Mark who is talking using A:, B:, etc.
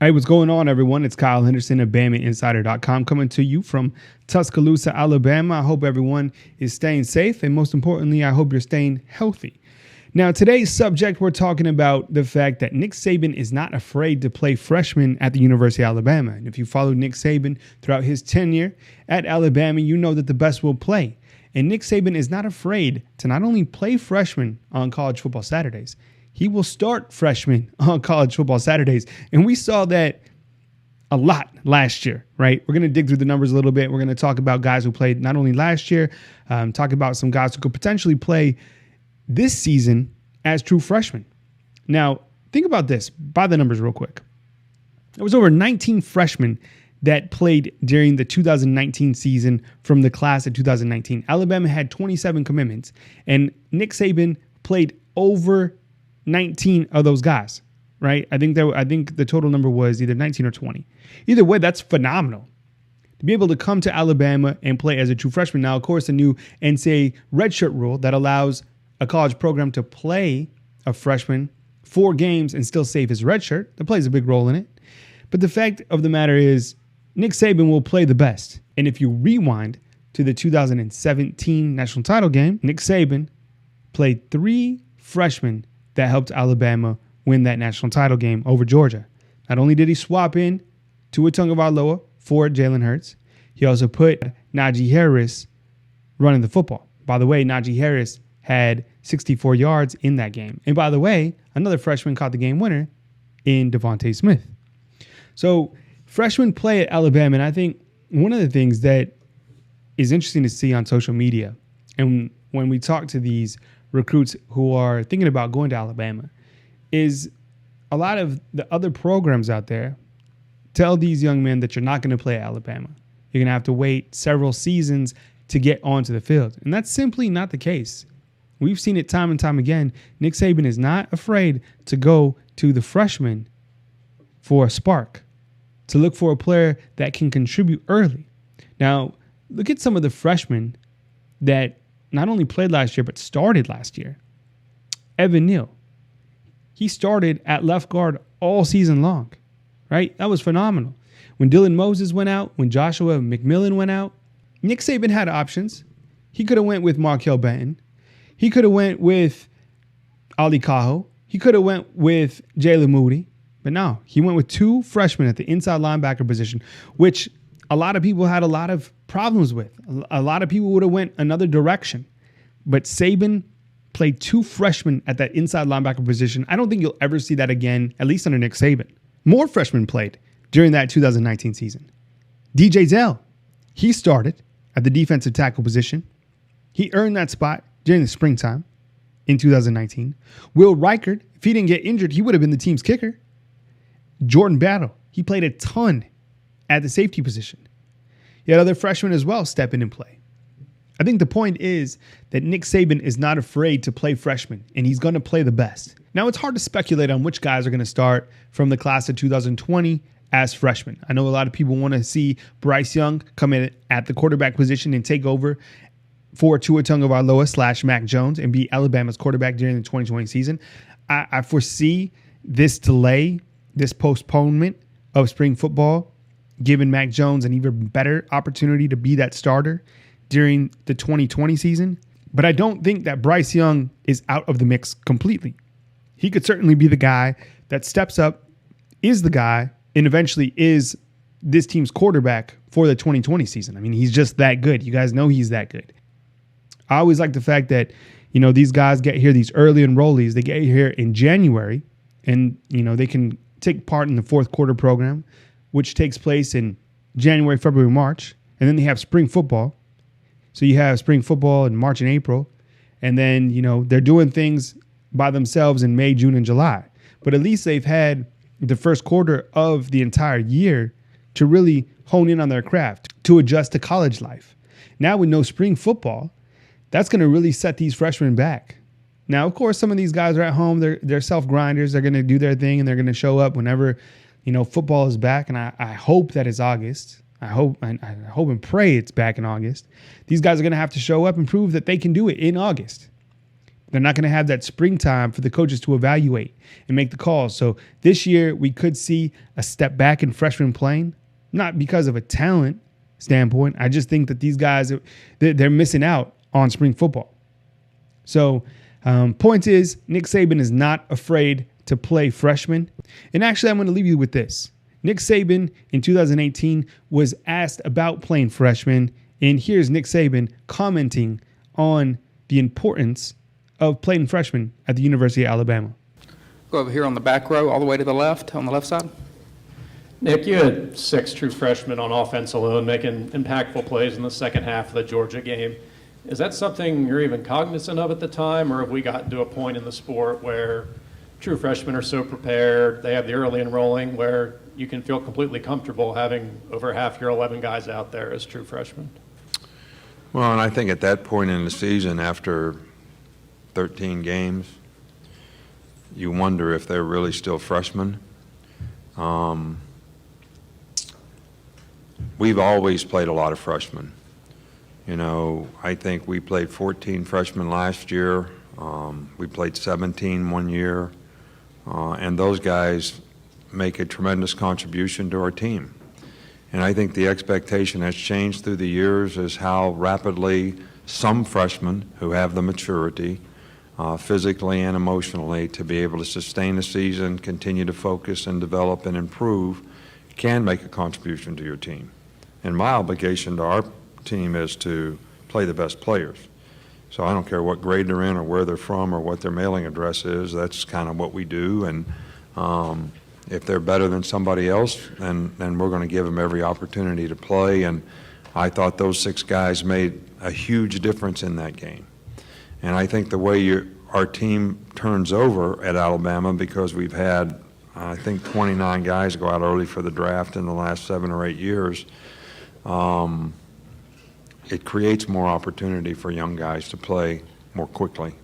A: Hey, what's going on, everyone? It's Kyle Henderson of BamaInsider.com coming to you from Tuscaloosa, Alabama. I hope everyone is staying safe, and most importantly, I hope you're staying healthy. Now, today's subject, we're talking about the fact that Nick Saban is not afraid to play freshmen at the University of Alabama. And if you followed Nick Saban throughout his tenure at Alabama, you know that the best will play. And Nick Saban is not afraid to not only play freshmen on college football Saturdays, he will start freshmen on college football Saturdays. And we saw that a lot last year, right? We're going to dig through the numbers a little bit. We're going to talk about guys who played not only last year, talk about some guys who could potentially play this season as true freshmen. Now, think about this, by the numbers real quick. There was over 19 freshmen that played during the 2019 season from the class of 2019. Alabama had 27 commitments, and Nick Saban played over 19 of those guys, right? I think the total number was either 19 or 20. Either way, that's phenomenal to be able to come to Alabama and play as a true freshman. Now, of course, the new NCAA redshirt rule that allows a college program to play a freshman 4 games and still save his redshirt, that plays a big role in it. But the fact of the matter is, Nick Saban will play the best. And if you rewind to the 2017 national title game, Nick Saban played 3 freshmen that helped Alabama win that national title game over Georgia. Not only did he swap in Tua Tagovailoa for Jalen Hurts, he also put Najee Harris running the football. By the way, Najee Harris had 64 yards in that game. And by the way, another freshman caught the game winner in Devontae Smith. So freshmen play at Alabama, and I think one of the things that is interesting to see on social media, and when we talk to these recruits who are thinking about going to Alabama, is a lot of the other programs out there tell these young men that you're not going to play at Alabama. You're going to have to wait several seasons to get onto the field. And that's simply not the case. We've seen it time and time again. Nick Saban is not afraid to go to the freshmen for a spark, to look for a player that can contribute early. Now, look at some of the freshmen that not only played last year, but started last year. Evan Neal. He started at left guard all season long, right? That was phenomenal. When Dylan Moses went out, when Joshua McMillan went out, Nick Saban had options. He could have went with Markel Benton. He could have went with Ali Cajo. He could have went with Jalen Moody. But no, he went with 2 freshmen at the inside linebacker position, which a lot of people had a lot of problems with. A lot of people would have went another direction. But Saban played 2 freshmen at that inside linebacker position. I don't think you'll ever see that again, at least under Nick Saban. More freshmen played during that 2019 season. DJ Zell, he started at the defensive tackle position. He earned that spot during the springtime in 2019. Will Reichard, if he didn't get injured, he would have been the team's kicker. Jordan Battle, he played a ton at the safety position. You had other freshmen as well step in and play. I think the point is that Nick Saban is not afraid to play freshmen, and he's going to play the best. Now, it's hard to speculate on which guys are going to start from the class of 2020 as freshmen. I know a lot of people want to see Bryce Young come in at the quarterback position and take over for Tua Tagovailoa / Mac Jones and be Alabama's quarterback during the 2020 season. I foresee this delay, this postponement of spring football, giving Mac Jones an even better opportunity to be that starter during the 2020 season. But I don't think that Bryce Young is out of the mix completely. He could certainly be the guy that steps up, is the guy, and eventually is this team's quarterback for the 2020 season. I mean, he's just that good. You guys know he's that good. I always like the fact that, these guys get here, these early enrollees, they get here in January, and, they can take part in the 4th quarter program, which takes place in January, February, March. And then they have spring football. So you have spring football in March and April. And then, they're doing things by themselves in May, June, and July. But at least they've had the 1st quarter of the entire year to really hone in on their craft, to adjust to college life. Now with no spring football, that's going to really set these freshmen back. Now, of course, some of these guys are at home. They're self-grinders. They're going to do their thing, and they're going to show up whenever, football is back. And I hope that it's August. I hope and pray it's back in August. These guys are going to have to show up and prove that they can do it in August. They're not going to have that springtime for the coaches to evaluate and make the calls. So this year we could see a step back in freshman playing, not because of a talent standpoint. I just think that these guys, they're missing out on spring football. So point is, Nick Saban is not afraid to play freshmen. And actually, I'm going to leave you with this. Nick Saban in 2018 was asked about playing freshmen. And here's Nick Saban commenting on the importance of playing freshmen at the University of Alabama.
B: Go over here on the back row, all the way to the left, on the left side.
C: Nick, you had 6 true freshmen on offense alone making impactful plays in the second half of the Georgia game. Is that something you're even cognizant of at the time, or have we gotten to a point in the sport where true freshmen are so prepared, they have the early enrolling, where you can feel completely comfortable having over half your 11 guys out there as true freshmen?
D: Well, and I think at that point in the season, after 13 games, you wonder if they're really still freshmen. We've always played a lot of freshmen. You know, I think we played 14 freshmen last year. We played 17 one year. And those guys make a tremendous contribution to our team. And I think the expectation has changed through the years is how rapidly some freshmen who have the maturity, physically and emotionally, to be able to sustain the season, continue to focus and develop and improve, can make a contribution to your team. And my obligation to our team is to play the best players. So I don't care what grade they're in or where they're from or what their mailing address is. That's kind of what we do. And if they're better than somebody else, then we're going to give them every opportunity to play. And I thought those 6 guys made a huge difference in that game. And I think the way our team turns over at Alabama, because we've had, I think, 29 guys go out early for the draft in the last 7 or 8 years, it creates more opportunity for young guys to play more quickly.